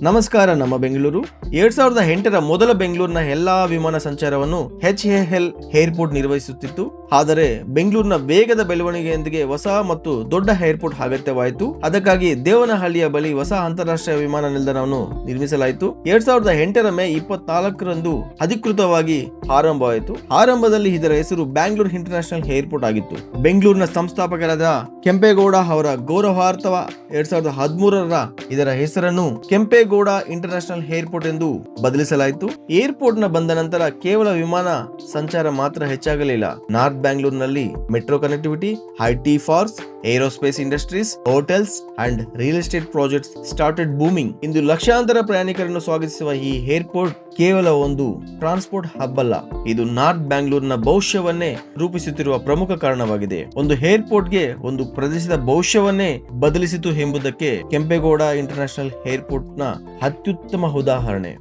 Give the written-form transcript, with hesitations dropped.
ನಮಸ್ಕಾರ. ನಮ್ಮ ಬೆಂಗಳೂರು 2008ರ ಮೊದಲ ಬೆಂಗಳೂರಿನ ಎಲ್ಲಾ ವಿಮಾನ ಸಂಚಾರವನ್ನು HAL ಏರ್ಪೋರ್ಟ್ ನಿರ್ವಹಿಸುತ್ತಿತ್ತು. ಆದರೆ ಬೆಂಗಳೂರಿನ ವೇಗದ ಬೆಳವಣಿಗೆಯೊಂದಿಗೆ ಹೊಸ ಮತ್ತು ದೊಡ್ಡ ಏರ್ಪೋರ್ಟ್ ಅಗತ್ಯವಾಯಿತು. ಅದಕ್ಕಾಗಿ ದೇವನಹಳ್ಳಿಯ ಬಳಿ ಹೊಸ ಅಂತಾರಾಷ್ಟ್ರೀಯ ವಿಮಾನ ನಿಲ್ದಾಣವನ್ನು ನಿರ್ಮಿಸಲಾಯಿತು. 2008ರ ಮೇ 24ರಂದು ಅಧಿಕೃತವಾಗಿ ಆರಂಭವಾಯಿತು. ಆರಂಭದಲ್ಲಿ ಇದರ ಹೆಸರು ಬ್ಯಾಂಗ್ಳೂರ್ ಇಂಟರ್ನ್ಯಾಷನಲ್ ಏರ್ಪೋರ್ಟ್ ಆಗಿತ್ತು. ಬೆಂಗಳೂರಿನ ಸಂಸ್ಥಾಪಕರಾದ ಕೆಂಪೇಗೌಡ ಅವರ ಗೌರವಾರ್ಥ 2013ರ ಇದರ ಹೆಸರನ್ನು ಕೆಂಪೇಗೌಡ ಇಂಟರ್ನ್ಯಾಷನಲ್ ಏರ್ಪೋರ್ಟ್ ಎಂದು ಬದಲಿಸಲಾಯಿತು. ಏರ್ಪೋರ್ಟ್ ನ ಬಂದ ನಂತರ ಕೇವಲ ವಿಮಾನ ಸಂಚಾರ ಮಾತ್ರ ಹೆಚ್ಚಾಗಲಿಲ್ಲ. ನಾರ್ತ್ ಬ್ಯಾಂಗ್ಳೂರ್ನಲ್ಲಿ metro connectivity, IT parks, aerospace industries, hotels and real estate projects started booming. ಇಂದು ಲಕ್ಷಾಂತರ ಪ್ರಯಾಣಿಕರನ್ನು ಸ್ವಾಗತಿಸುವ ಈ ಏರ್ಪೋರ್ಟ್ ಕೇವಲ ಒಂದು ಟ್ರಾನ್ಸ್ಪೋರ್ಟ್ ಹಬ್ ಅಲ್ಲ, ಇದು ನಾರ್ತ್ ಬ್ಯಾಂಗ್ಳೂರ್ನ ಭವಿಷ್ಯವನ್ನೇ ರೂಪಿಸುತ್ತಿರುವ ಪ್ರಮುಖ ಕಾರಣವಾಗಿದೆ. ಒಂದು ಏರ್ಪೋರ್ಟ್ಗೆ ಒಂದು ಪ್ರದೇಶದ ಭವಿಷ್ಯವನ್ನೇ ಬದಲಿಸಿತು ಎಂಬುದಕ್ಕೆ ಕೆಂಪೇಗೌಡ ಇಂಟರ್ನ್ಯಾಷನಲ್ ಏರ್ಪೋರ್ಟ್ ನ ಅತ್ಯುತ್ತಮ ಉದಾಹರಣೆ.